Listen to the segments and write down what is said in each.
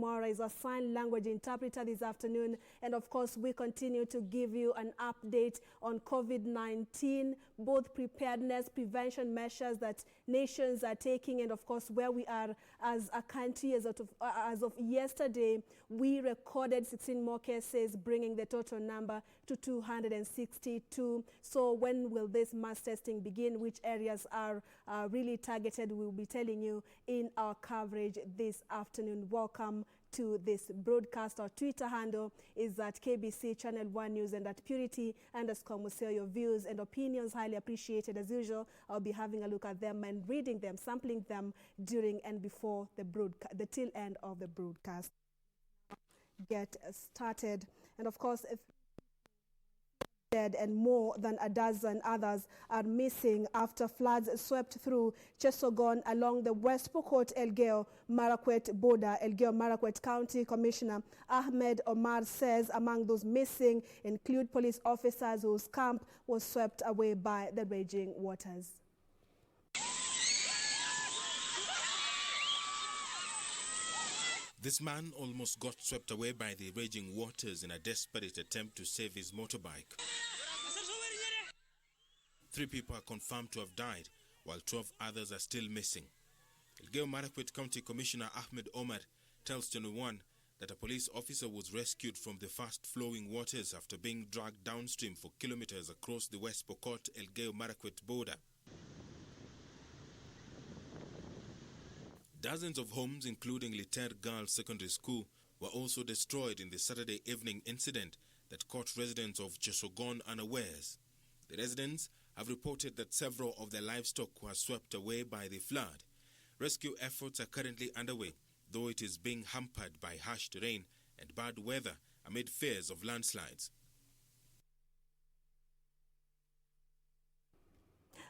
Mora is a sign language interpreter this afternoon. And of course, we continue to give you an update on COVID-19, both preparedness, prevention measures that nations are taking, and of course, where we are as a country. As of yesterday, we recorded 16 more cases, bringing the total number to 262. So when will this mass testing begin? Which areas are really targeted? We'll be telling you in our coverage this afternoon. Welcome to this broadcast. Our Twitter handle is at KBC Channel 1 News and at Purity_Museo. Your views and opinions highly appreciated as usual. I'll be having a look at them and reading them, sampling them during and before the till end of the broadcast. Get started. And of course, if dead and more than a dozen others are missing after floods swept through Chesogon along the West Pokot Elgeyo Marakwet border. Elgeyo Marakwet County Commissioner Ahmed Omar says among those missing include police officers whose camp was swept away by the raging waters. This man almost got swept away by the raging waters in a desperate attempt to save his motorbike. 3 people are confirmed to have died, while 12 others are still missing. Elgeyo Marakwet County Commissioner Ahmed Omar tells Channel 1 that a police officer was rescued from the fast-flowing waters after being dragged downstream for kilometers across the West Pokot Elgeyo Marakwet border. Dozens of homes, including Liter Girls Secondary School, were also destroyed in the Saturday evening incident that caught residents of Chesogon unawares. The residents have reported that several of their livestock were swept away by the flood. Rescue efforts are currently underway, though it is being hampered by harsh rain and bad weather amid fears of landslides.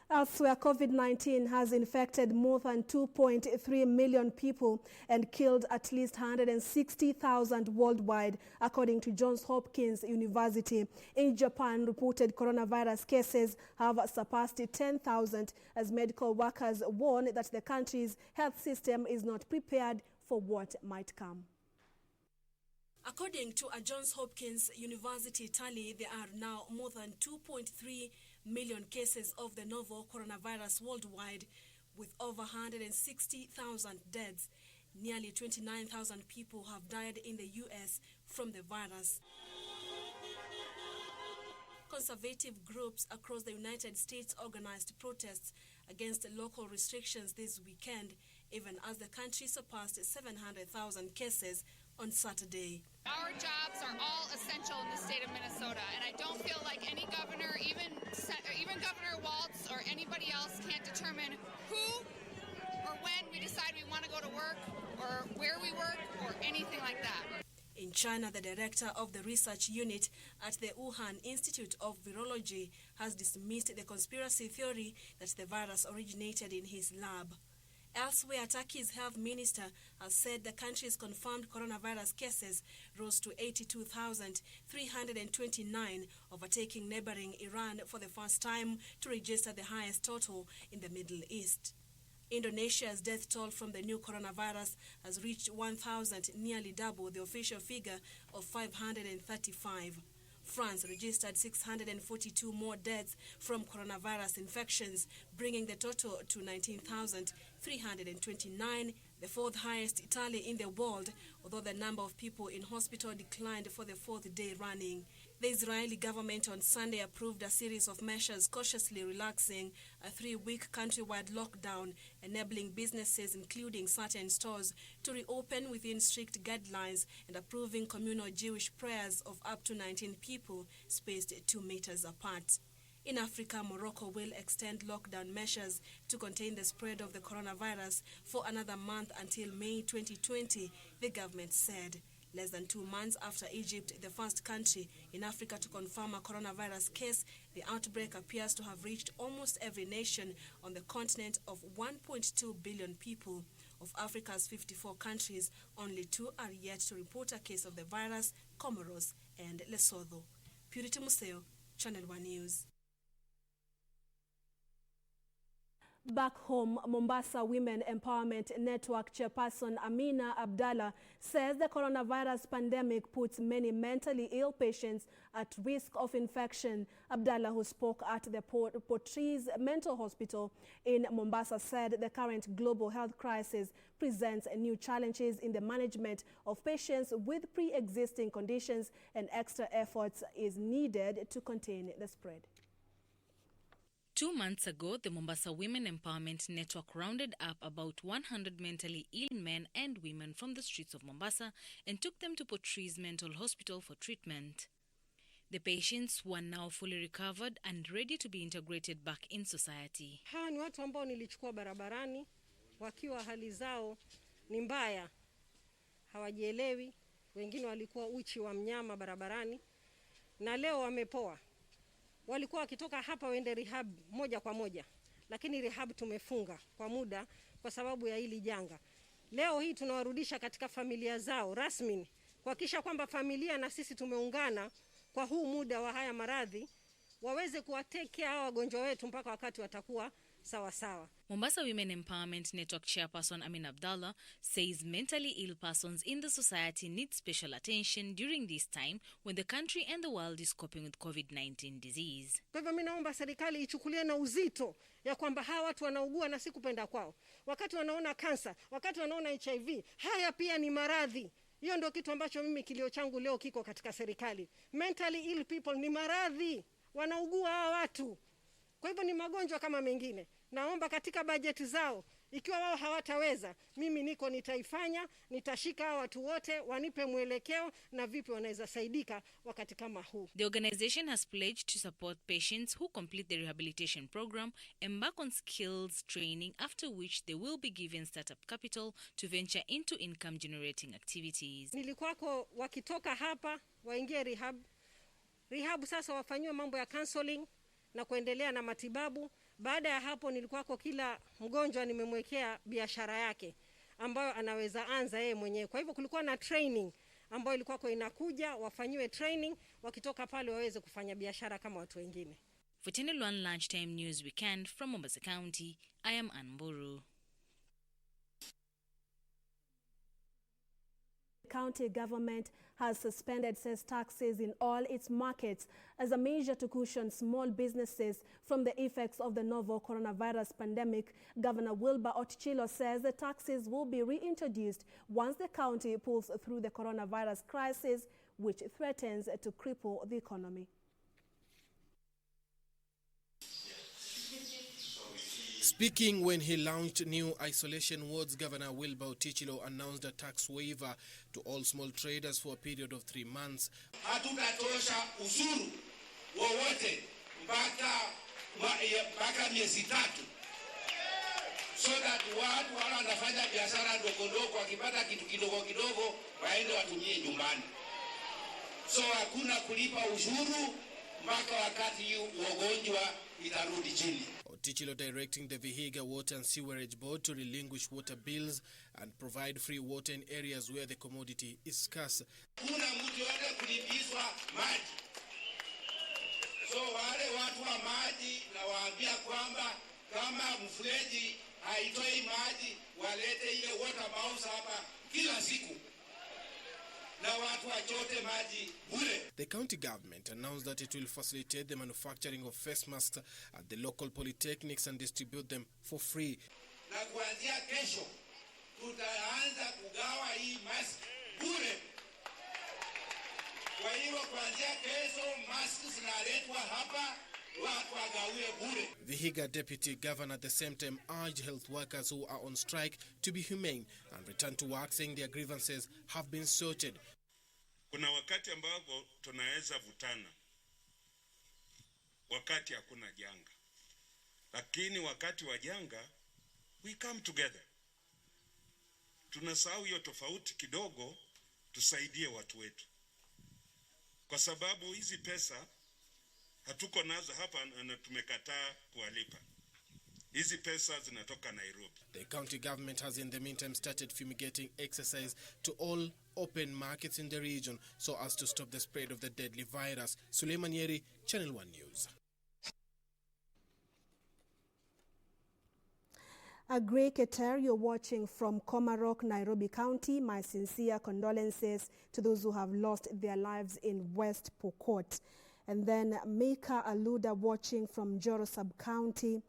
Elsewhere, COVID-19 has infected more than 2.3 million people and killed at least 160,000 worldwide, according to Johns Hopkins University. In Japan, reported coronavirus cases have surpassed 10,000 as medical workers warn that the country's health system is not prepared for what might come. According to a Johns Hopkins University tally, there are now more than 2.3 million cases of the novel coronavirus worldwide, with over 160,000 deaths. Nearly 29,000 people have died in the U.S. from the virus. Conservative groups across the United States organized protests against local restrictions this weekend, even as the country surpassed 700,000 cases on Saturday. Our jobs are all essential in the state of Minnesota, and I don't feel like any governor, even Governor Waltz or anybody else, can't determine who or when we decide we want to go to work or where we work or anything like that. In China, the director of the research unit at the Wuhan Institute of Virology has dismissed the conspiracy theory that the virus originated in his lab. Elsewhere, Turkey's health minister has said the country's confirmed coronavirus cases rose to 82,329, overtaking neighboring Iran for the first time to register the highest total in the Middle East. Indonesia's death toll from the new coronavirus has reached 1,000, nearly double the official figure of 535. France registered 642 more deaths from coronavirus infections, bringing the total to 19,329, the fourth highest tally in the world, although the number of people in hospital declined for the 4th day running. The Israeli government on Sunday approved a series of measures cautiously relaxing a 3-week countrywide lockdown, enabling businesses, including certain stores, to reopen within strict guidelines and approving communal Jewish prayers of up to 19 people spaced 2 meters apart. In Africa, Morocco will extend lockdown measures to contain the spread of the coronavirus for another month until May 2020, the government said. Less than 2 months after Egypt, the first country in Africa to confirm a coronavirus case, the outbreak appears to have reached almost every nation on the continent of 1.2 billion people. Of Africa's 54 countries, only 2 are yet to report a case of the virus: Comoros and Lesotho. Purity Museo, Channel 1 News. Back home, Mombasa Women Empowerment Network chairperson Amina Abdallah says the coronavirus pandemic puts many mentally ill patients at risk of infection. Abdallah, who spoke at the Portrees Mental Hospital in Mombasa, said the current global health crisis presents new challenges in the management of patients with pre-existing conditions, and extra efforts is needed to contain the spread. 2 months ago, the Mombasa Women Empowerment Network rounded up about 100 mentally ill men and women from the streets of Mombasa and took them to Portrees Mental Hospital for treatment. The patients were now fully recovered and ready to be integrated back in society. Hawa ni watu ambao nilichukua barabarani wakiwa hali zao ni mbaya, hawajielewi, wengine walikuwa uchi wa mnyama barabarani, na leo wamepoa. Walikuwa wakitoka hapa waende rehab moja kwa moja, lakini rehab tumefunga kwa muda kwa sababu ya hili janga. Leo hii tunawarudisha katika familia zao rasmi, kuhakikisha kwamba familia na sisi tumeungana kwa huu muda wa haya maradhi, waweze kuwatekea hawa wagonjwa wetu mpaka wakati watakuwa sawa sawa. Mombasa Women Empowerment Network chairperson Amina Abdallah says mentally ill persons in the society need special attention during this time when the country and the world is coping with COVID-19 disease. Kwa hivyo mimi naomba serikali ichukulie na uzito ya kwamba hawa watu wanaugua na si kupenda kwao. Wakati wanaona kansa, wakati wanaona HIV, haya pia ni maradhi. Hiyo ndio kitu ambacho mimi kilio changu leo kiko katika serikali. Mentally ill people ni maradhi, wanaugua hawa watu. Kwa hivyo ni magonjwa kama mengine. Naomba katika bajeti zao, ikiwa wao hawataweza, mimi niko nitaifanya, nitashika watu wote, wanipe mwelekeo na vipi wanaweza saidika wakati kama huu. The organization has pledged to support patients who complete the rehabilitation program, embark on skills training, after which they will be given startup capital to venture into income generating activities. Nilikuwako wakitoka hapa, waingie rehab. Rehab sasa wafanywe mambo ya counseling na kuendelea na matibabu. Baada ya hapo nilikuwako kila mgonjwa nimemwekea biashara yake ambayo anaweza anza yeye mwenyewe. Kwa hivyo kulikuwa na training ambayo ilikuwako inakuja, wafanyiwe training, wakitoka pale waweze kufanya biashara kama watu wengine. For Channel 1 Lunchtime News Weekend from Mombasa County, I am Anburu. County government has suspended sales taxes in all its markets as a measure to cushion small businesses from the effects of the novel coronavirus pandemic. Governor Wilbur Otchilo says the taxes will be reintroduced once the county pulls through the coronavirus crisis, which threatens to cripple the economy. Speaking when he launched new isolation wards, Governor Wilbur Otchilo announced a tax waiver to all small traders for a period of 3 months. Hatutatosha ushuru wowote mpaka miezi 3, so that watu wale wanafanya biashara ndogo wakipata kitu kidogo waende watumie nyumbani. So hakuna kulipa ushuru mpaka wakati ugonjwa itarudi chini. Otchilo directing the Vihiga Water and Sewerage Board to relinquish water bills and provide free water in areas where the commodity is scarce. Kuna mtu yote kulipizwa maji. So wale watu wa maji na waambia kwamba kama mfereji haitoi maji, walete ile water bounce hapa kila siku. Na watu wachote maji bure. The county government announced that it will facilitate the manufacturing of face masks at the local polytechnics and distribute them for free. Na kuanzia kesho tutaanza kugawa hii mask bure. Kwa hiyo kuanzia kesho mask zinaletwa hapa, watu wagawie bure. Vihiga Deputy Governor at the same time urged health workers who are on strike to be humane and return to work, saying their grievances have been sorted. Kuna wakati ambako tunaweza vutana, wakati hakuna janga, lakini wakati wa janga we come together. Tunasahau hiyo tofauti kidogo, tusaidie watu wetu, kwa sababu hizi pesa hatuko nazo hapa na tumekataa kuwalipa. Hizi pesa zinatoka Nairobi. The county government has in the meantime started fumigating exercise to all open markets in the region so as to stop the spread of the deadly virus. Suleiman Yeri, Channel 1 News. A great Keter, you're watching from Komarok, Nairobi County. My sincere condolences to those who have lost their lives in West Pokot. And then Mika Aluda watching from Joro Sub-County.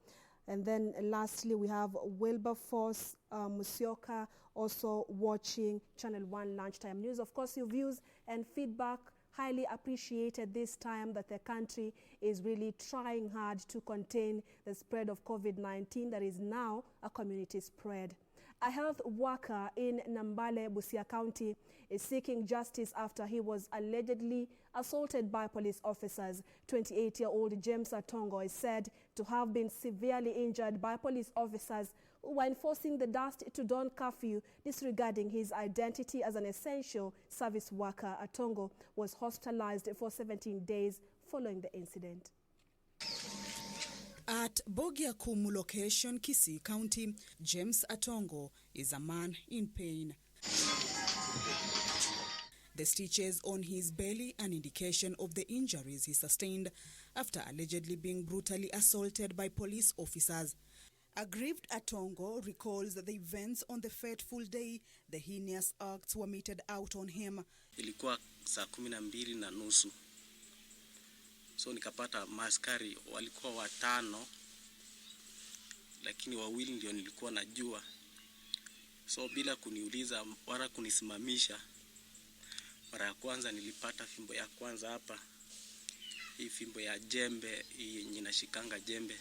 And then lastly, we have Wilberforce Musioka also watching Channel 1 Lunchtime News. Of course, your views and feedback highly appreciated this time that the country is really trying hard to contain the spread of COVID-19 that is now a community spread. A health worker in Nambale, Busia County is seeking justice after he was allegedly assaulted by police officers. 28-year-old James Atongo is said to have been severely injured by police officers who were enforcing the dusk to dawn curfew, disregarding his identity as an essential service worker. Atongo was hospitalized for 17 days following the incident. At Bogiakumu location, Kisii County, James Atongo is a man in pain. The stitches on his belly, an indication of the injuries he sustained after allegedly being brutally assaulted by police officers. Aggrieved Atongo recalls the events on the fateful day the heinous acts were meted out on him. Ilikuwa saa 12:30. So nikapata maaskari walikuwa 5, lakini 2 ndio nilikuwa najua. So bila kuniuliza wala kunisimamisha, mara ya kwanza nilipata fimbo ya kwanza hapa. Hii fimbo ya jembe yenye nashikanga jembe.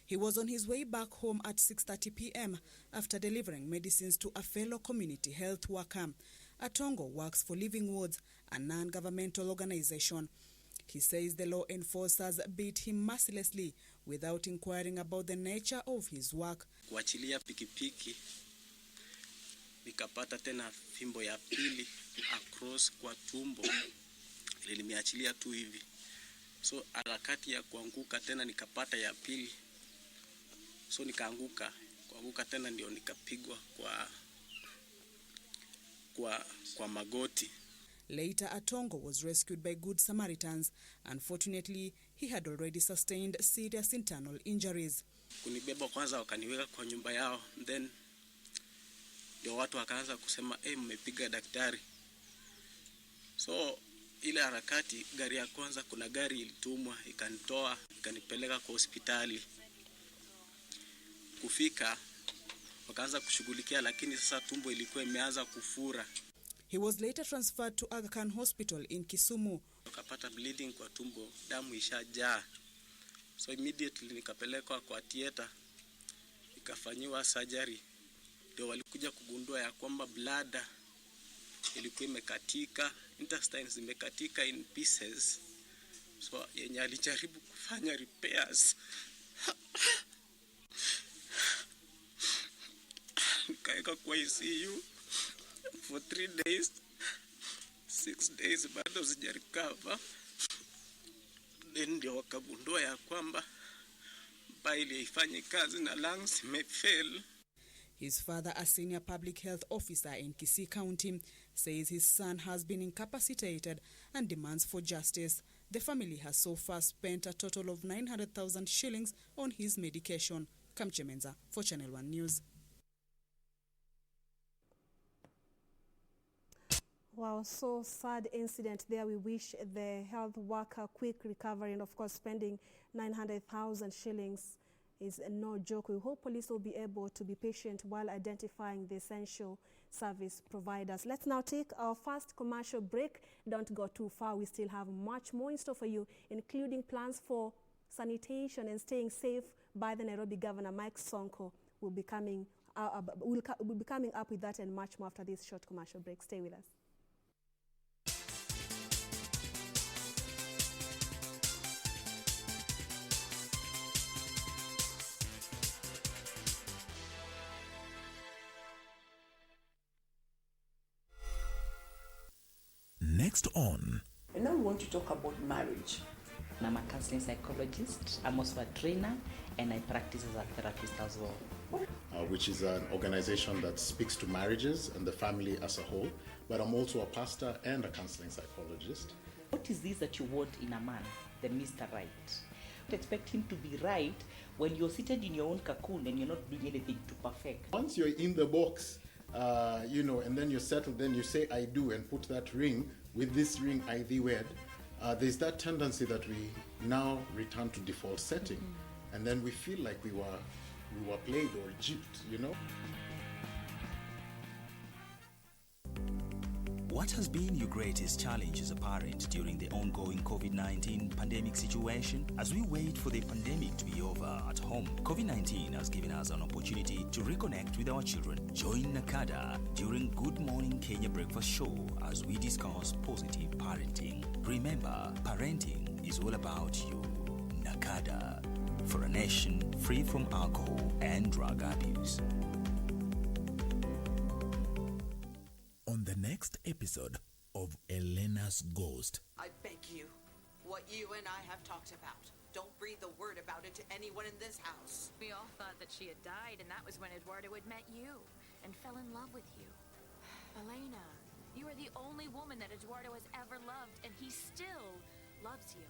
He was on his way back home at 6:30 p.m. after delivering medicines to a fellow community health worker. Atongo works for Living Woods, a non-governmental organization. He says the law enforcers beat him mercilessly without inquiring about the nature of his work. Kuachilia pikipiki, nikapata tena fimbo ya pili across kwa tumbo. Ile nimeachilia tu hivi. So harakati ya kuanguka tena nikapata ya pili. So nikaanguka. Kuanguka tena ndio nikapigwa kwa magoti. Later, Atongo was rescued by Good Samaritans. Unfortunately, he had already sustained serious internal injuries. Kunibeba kwanza wakaniweka kwa nyumba yao. Then ndio watu wakaanza kusema, mmepiga daktari. So ile harakati, gari ya kwanza kuna gari ilitumwa, ikanitoa, ikanipeleka kwa hospitali. Kufika, wakaanza kushughulikia, lakini sasa tumbo ilikuwa imeanza kufura. He was later transferred to Aga Khan Hospital in Kisumu. Nikapata bleeding kwa tumbo, damu ishajaa. So immediately nikapelekwa kwa theater, nikafanyiwa surgery. Ndio walikuja kugundua ya kwamba bladder ilikuwa imekatika, intestines zimekatika in pieces. So yenye alijaribu kufanya repairs. Nikaeka kwa ICU for 3 days, 6 days bado sijarecover. Then ndio wakagundua ya kwamba bile haifanye kazi na lungs imefail. His father, a senior public health officer in Kisii County, says his son has been incapacitated and demands for justice. The family has so far spent a total of 900,000 shillings on his medication. Kamchemenza for Channel 1 News. Wow, so sad incident there. We wish the health worker quick recovery, and of course spending 900,000 shillings is no joke. We hope police will be able to be patient while identifying the essential service providers. Let's now take our first commercial break. Don't go too far. We still have much more in store for you, including plans for sanitation and staying safe by the Nairobi Governor Mike Sonko. We'll be coming up with that and much more after this short commercial break. Stay with us. Next on. And now we want to talk about marriage. I'm a counseling psychologist. I'm also a trainer, and I practice as a therapist as well. Which is an organization that speaks to marriages and the family as a whole. But I'm also a pastor and a counseling psychologist. What is this that you want in a man, the Mr. Right? Expect him to be right when you're seated in your own cocoon and you're not doing anything to perfect. Once you're in the box, and then you're settled, then you say I do and put that ring, with this ring I thee wed. There's that tendency that we now return to default setting, and then we feel like we were played or gypped, What has been your greatest challenge as a parent during the ongoing COVID-19 pandemic situation? As we wait for the pandemic to be over at home, COVID-19 has given us an opportunity to reconnect with our children. Join Nakada during Good Morning Kenya Breakfast Show as we discuss positive parenting. Remember, parenting is all about you. Nakada, for a nation free from alcohol and drug abuse. On the next episode of Elena's Ghost. I beg you, what you and I have talked about, don't breathe a word about it to anyone in this house. We all thought that she had died, and that was when Eduardo had met you and fell in love with you. Elena, you are the only woman that Eduardo has ever loved, and he still loves you.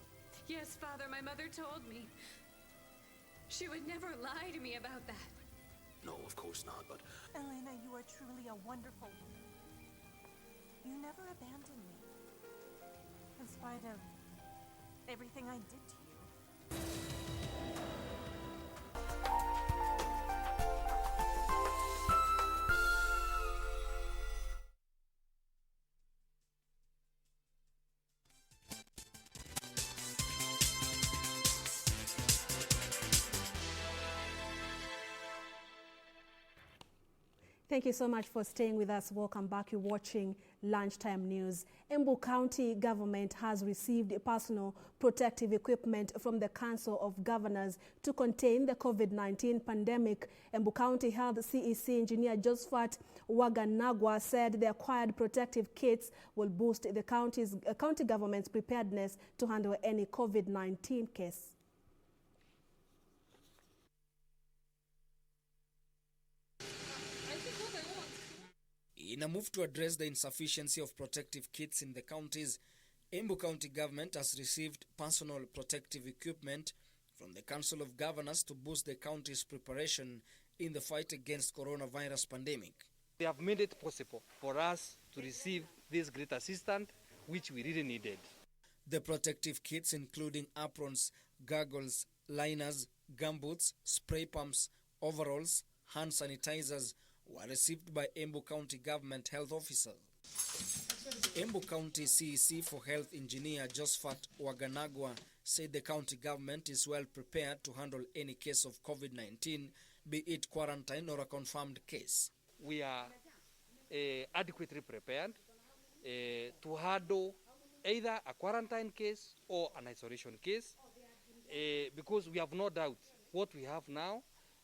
Yes, Father, my mother told me. She would never lie to me about that. No, of course not, but... Elena, you are truly a wonderful woman. You never abandoned me, in spite of everything I did to you. Thank you so much for staying with us. Welcome back. You're watching Lunchtime News. Embu County government has received personal protective equipment from the Council of Governors to contain the COVID-19 pandemic. Embu County Health CEC engineer Josephat Waganagwa said the acquired protective kits will boost the county government's preparedness to handle any COVID-19 case. In a move to address the insufficiency of protective kits in the counties, Embu County government has received personal protective equipment from the Council of Governors to boost the county's preparation in the fight against coronavirus pandemic. They have made it possible for us to receive this great assistance, which we really needed. The protective kits, including aprons, goggles, liners, gumboots, spray pumps, overalls, hand sanitizers, were received by Embu County Government Health Officers. Embu County CEC for Health Engineer Josephat Waganagwa said the county government is well prepared to handle any case of COVID-19, be it quarantine or a confirmed case. We are adequately prepared to handle either a quarantine case or an isolation case because we have no doubt what we have now.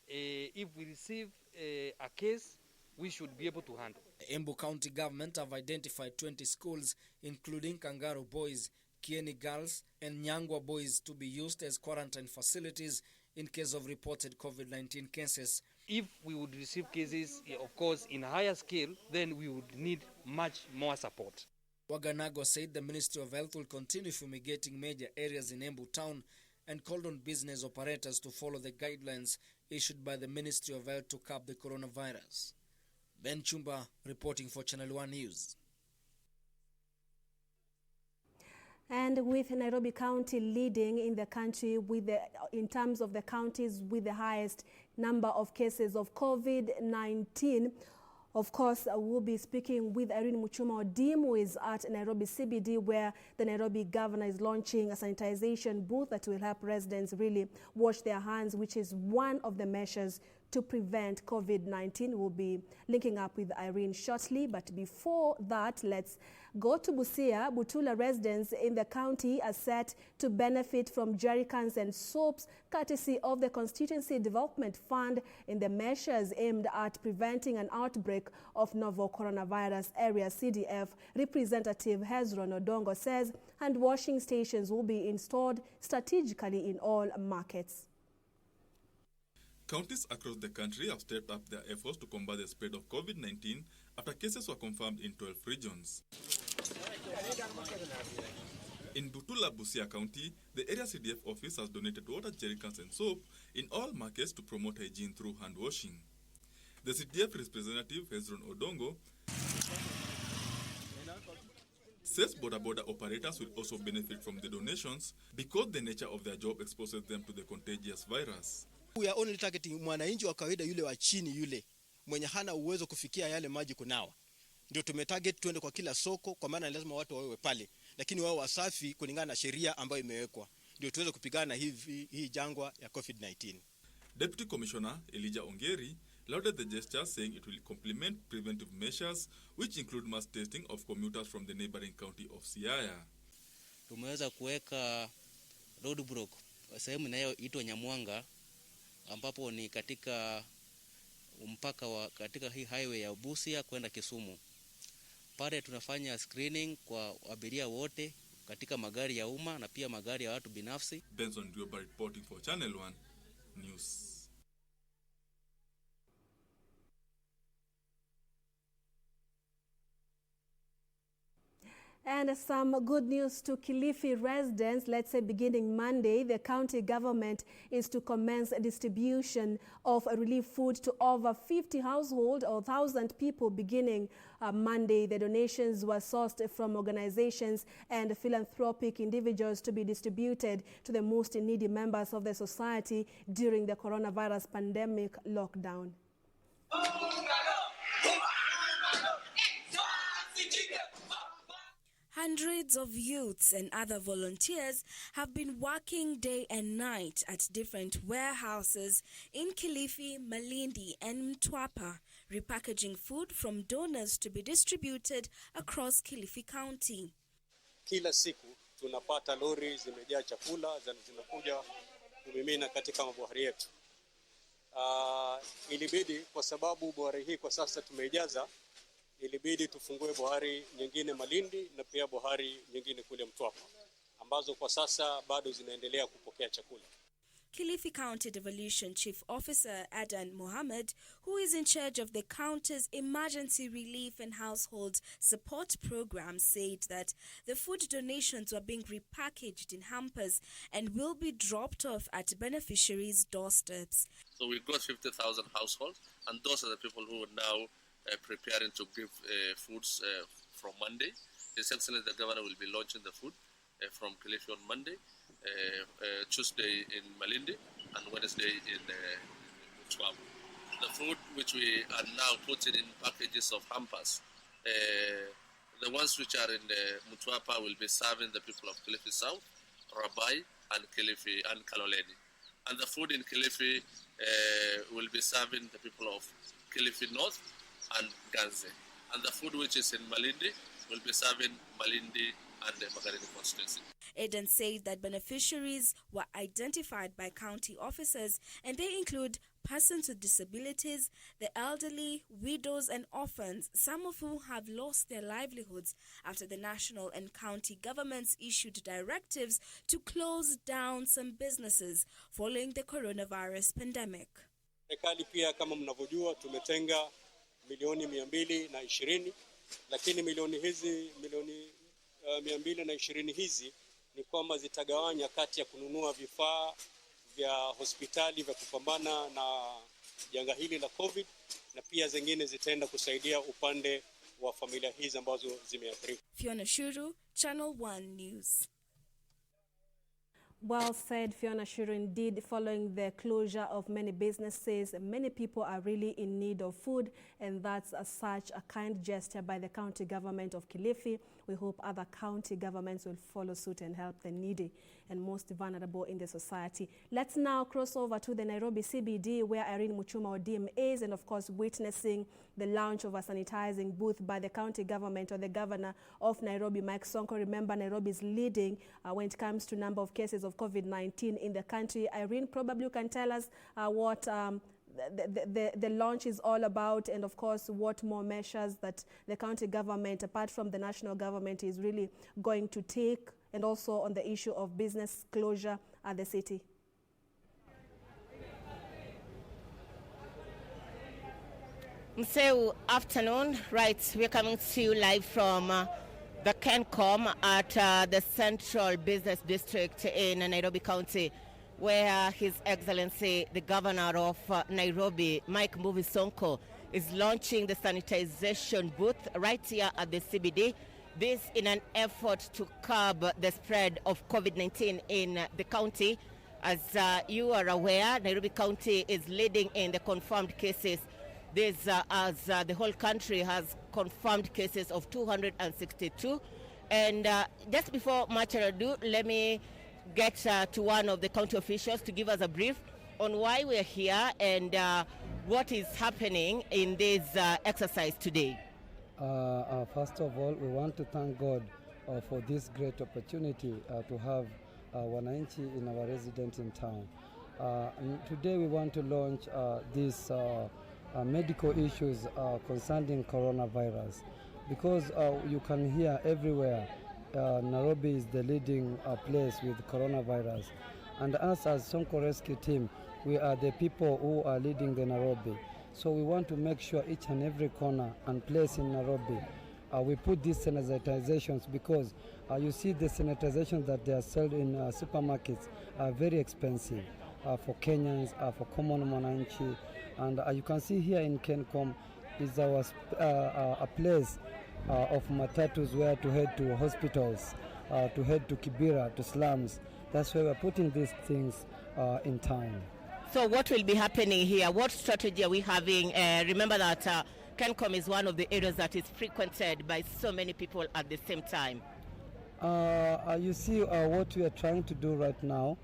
If we receive a case, we should be able to handle. The Embu County government have identified 20 schools, including Kangaroo Boys, Kieni Girls, and Nyangwa Boys, to be used as quarantine facilities in case of reported COVID-19 cases. If we would receive cases, of course, in a higher scale, then we would need much more support. Waganagwa said the Ministry of Health will continue fumigating major areas in Embu town and called on business operators to follow the guidelines issued by the Ministry of Health to curb the coronavirus. Ben Chumba reporting for Channel 1 News. And with Nairobi County leading in the country in terms of the counties with the highest number of cases of COVID-19, of course, we'll be speaking with Irene Muchuma Odim, who is at Nairobi CBD, where the Nairobi governor is launching a sanitization booth that will help residents really wash their hands, which is one of the measures to prevent COVID-19. We'll be linking up with Irene shortly, but before that, let's go to Busia. Butula residents in the county are set to benefit from jerrycans and soaps courtesy of the Constituency Development Fund in the measures aimed at preventing an outbreak of novel coronavirus. Area CDF Representative Hezron Odongo says hand washing stations will be installed strategically in all markets. Counties across the country have stepped up their efforts to combat the spread of COVID-19 after cases were confirmed in 12 regions. In Butula, Busia County, the area CDF office has donated water jerrycans and soap in all markets to promote hygiene through hand washing. The CDF representative, Hezron Odongo, says border operators will also benefit from the donations because the nature of their job exposes them to the contagious virus. We are only targeting mwananchi wa kawaida yule wa chini yule mwenye hana uwezo kufikia yale maji kunawa. Ndio tumetarget tuende kwa kila soko kwa maana lazima watu wawe pale. Lakini wao wasafi kulingana na sheria ambayo imewekwa. Ndio tuweze kupigana hii jangwa ya COVID-19. Deputy Commissioner Elijah Ongeri lauded the gesture, saying it will complement preventive measures which include mass testing of commuters from the neighboring county of Siaya. Tumeweza kuweka roadblock sehemu inayoitwa Nyamwanga ambapo ni katika mpaka wa katika hii highway ya Busia kwenda Kisumu. Pale tunafanya screening kwa abiria wote katika magari ya umma na pia magari ya watu binafsi. Benson Dioba reporting for Channel 1 News. And some good news to Kilifi residents. Let's say beginning Monday, the county government is to commence distribution of relief food to over 50 households or 1,000 people beginning Monday. The donations were sourced from organizations and philanthropic individuals to be distributed to the most needy members of the society during the coronavirus pandemic lockdown. Hundreds of youths and other volunteers have been working day and night at different warehouses in Kilifi, Malindi and Mtwapa, repackaging food from donors to be distributed across Kilifi County. Kila siku tunapata lori zimejaa chakula zinakuja kumimina katika mabohari yetu. Ilibidi kwa sababu bohari hii kwa sasa tumeijaza, ilibidi tufungue bohari nyingine Malindi na pia bohari nyingine kule Mtwapa ambazo kwa sasa bado zinaendelea kupokea chakula. Kilifi County Devolution Chief Officer Adan Mohammed, who is in charge of the county's emergency relief and household support program, said that the food donations were being repackaged in hampers and will be dropped off at beneficiaries' doorsteps. So we've got 50,000 households, and those are the people who are now preparing to give foods from Monday. His Excellency the Governor will be launching the food from Kilifi on Monday, Tuesday in Malindi, and Wednesday in Mtwapa. The food which we are now putting in packages of hampers, the ones which are in Mtwapa will be serving the people of Kilifi South, Rabai, and Kilifi and Kaloleni. And the food in Kilifi will be serving the people of Kilifi North and Ganze. And the food which is in Malindi will be serving Malindi and the Magharibi constituency. Eden said that beneficiaries were identified by county officers, and they include persons with disabilities, the elderly, widows and orphans, some of whom have lost their livelihoods after the national and county governments issued directives to close down some businesses following the coronavirus pandemic. Serikali pia kama mnavyojua tumetenga milioni 220, lakini milioni 220 hizi ni kwamba zitagawanya kati ya kununua vifaa vya hospitali vya kupambana na janga hili la COVID, na pia zingine zitaenda kusaidia upande wa familia hizi ambazo zimeathirika. Fiona Shuru, Channel 1 News. Well said, Fiona Shuru. Indeed, following the closure of many businesses, many people are really in need of food, and that's such a kind gesture by the county government of Kilifi. We hope other county governments will follow suit and help the needy and most vulnerable in the society. Let's now cross over to the Nairobi CBD, where Irene Muchuma Odim is, and of course witnessing the launch of a sanitizing booth by the county government or the governor of Nairobi, Mike Sonko. Remember, Nairobi is leading when it comes to number of cases of COVID-19 in the country. Irene, probably you can tell us what the launch is all about, and of course what more measures that the county government, apart from the national government, is really going to take, and also on the issue of business closure at the city. Museo, afternoon. Right, we're coming to you live from the Kencom at the Central Business District in Nairobi County, where His Excellency, the Governor of Nairobi, Mike Mbuvi Sonko, is launching the sanitization booth right here at the CBD. This in an effort to curb the spread of COVID-19 in the county. As you are aware, Nairobi County is leading in the confirmed cases. This as the whole country has confirmed cases of 262. And just before much ado, let me get to one of the county officials to give us a brief on why we're here and what is happening in this exercise today. First of all, we want to thank God for this great opportunity to have Wananchi in our residence in town. Today we want to launch these medical issues concerning coronavirus, because you can hear everywhere Nairobi is the leading place with coronavirus. And us as Sonko Rescue Team, we are the people who are leading the Nairobi. So we want to make sure each and every corner and place in Nairobi we put these sanitizations, because you see the sanitizations that they are sold in supermarkets are very expensive for Kenyans, for common Mwananchi. And you can see here in Kencom is our a place of matatus where to head to hospitals, to head to Kibera, to slums. That's why we're putting these things in town. So what will be happening here? What strategy are we having? Remember that Kencom is one of the areas that is frequented by so many people at the same time. You see what we are trying to do right now,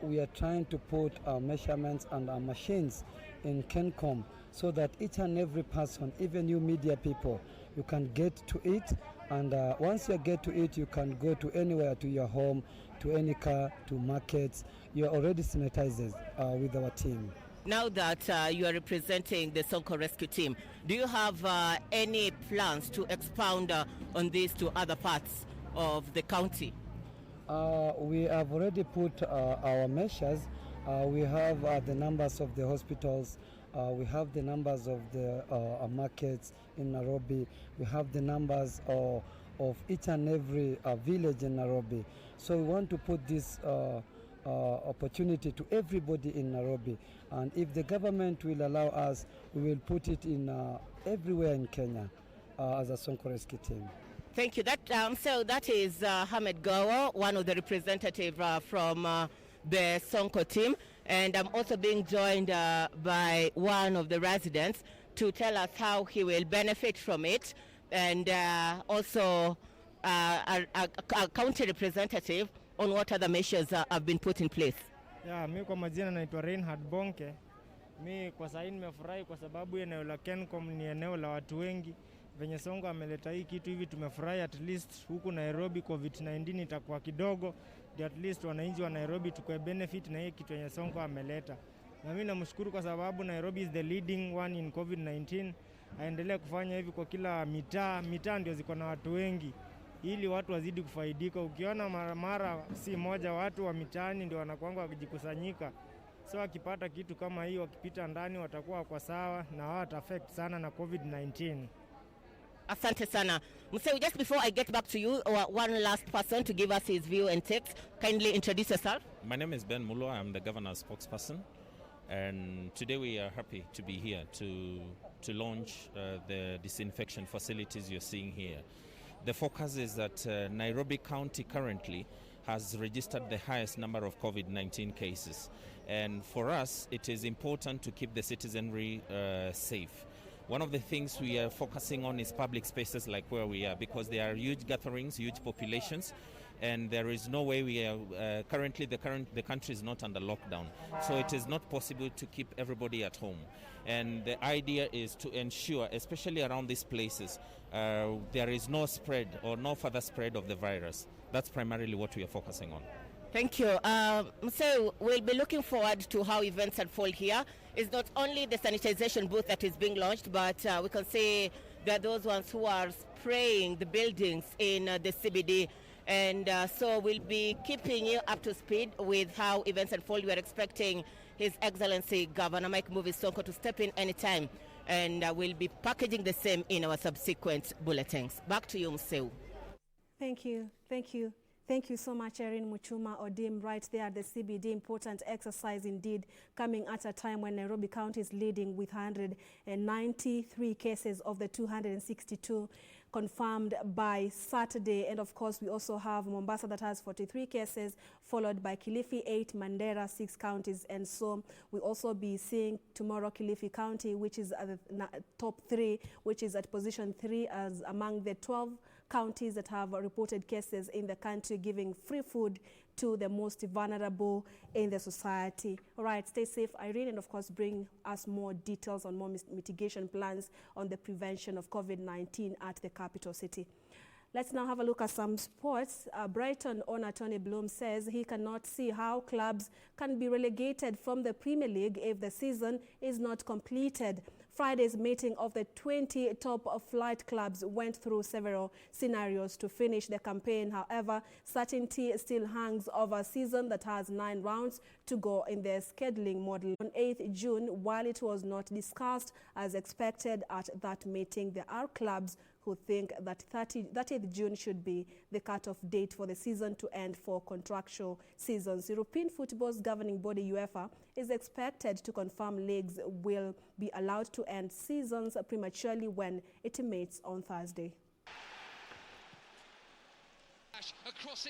we are trying to put measurements and machines in Kencom so that each and every person, even you media people, you can get to it. And once you get to it, you can go to anywhere, to your home, to any car, to markets. You're already sanitized with our team. Now that you are representing the Sonko Rescue Team, do you have any plans to expound on this to other parts of the county? We have already put our measures. We have the numbers of the hospitals. We have the numbers of the markets in Nairobi. We have the numbers of each and every village in Nairobi. So we want to put this opportunity to everybody in Nairobi. And if the government will allow us, we will put it in everywhere in Kenya as a Sonko Rescue Team. Thank you. So that is Hamed Gawa, one of the representatives from the Sonko team. And I'm also being joined by one of the residents to tell us how he will benefit from it, and also a county representative on what other measures have been put in place. Yeah, mi kwa majina naitwa Reinhard Bonke. Mi kwa sasa nimefurahi kwa sababu eneo la Kencom ni eneo la watu wengi. Venye Sonko ameleta hii kitu hivi tumefurahi, at least huku Nairobi COVID-19 itakuwa kidogo. At least wananchi wa Nairobi tukue benefit na hii kitu yenye Sonko ameleta. Na mimi namshukuru kwa sababu Nairobi is the leading one in COVID-19. Aendelee kufanya hivi kwa kila mitaa ndio ziko na watu wengi, ili watu wazidi kufaidika. Ukiona mara si moja watu wa mitaani ndio wanakuanga wakijikusanyika. So akipata kitu kama hii, wakipita ndani watakuwa kwa sawa na hawata affect sana na COVID-19. Asante sana. Museo, just before I get back to you, one last person to give us his view and takes. Kindly introduce yourself. My name is Ben Mulo. I'm the governor's spokesperson. And today we are happy to be here to launch the disinfection facilities you're seeing here. The focus is that Nairobi County currently has registered the highest number of COVID-19 cases. And for us, it is important to keep the citizenry safe. One of the things we are focusing on is public spaces like where we are, because there are huge gatherings, huge populations, and there is no way we are currently the country is not under lockdown, so it is not possible to keep everybody at home. And the idea is to ensure, especially around these places, there is no spread or no further spread of the virus. That's primarily what we are focusing on. Thank you. So we'll be looking forward to how events unfold here. It's not only the sanitization booth that is being launched, but we can say there are those ones who are spraying the buildings in the CBD. And so we'll be keeping you up to speed with how events unfold. We are expecting His Excellency Governor Mike Mbuvi Sonko to step in anytime. And we'll be packaging the same in our subsequent bulletins. Back to you, Museo. Thank you. Thank you. Thank you so much, Erin Muchuma Odim, right there at the CBD. Important exercise indeed, coming at a time when Nairobi County is leading with 193 cases of the 262 confirmed by Saturday. And of course, we also have Mombasa that has 43 cases, followed by Kilifi 8, Mandera 6 counties. And so we also be seeing tomorrow Kilifi County, which is at the top 3, which is at position 3 as among the 12 counties that have reported cases in the country, giving free food to the most vulnerable in the society. All right, stay safe, Irene, and of course bring us more details on more mitigation plans on the prevention of COVID-19 at the capital city. Let's now have a look at some sports. Brighton owner Tony Bloom says he cannot see how clubs can be relegated from the Premier League if the season is not completed. Friday's meeting of the 20 top-flight clubs went through several scenarios to finish the campaign. However, certainty still hangs over a season that has 9 rounds to go in the scheduling model. On 8th June, while it was not discussed as expected at that meeting, there are clubs who think that 30th June should be the cut-off date for the season to end for contractual seasons. European football's governing body, UEFA, is expected to confirm leagues will be allowed to end seasons prematurely when it meets on Thursday. Across it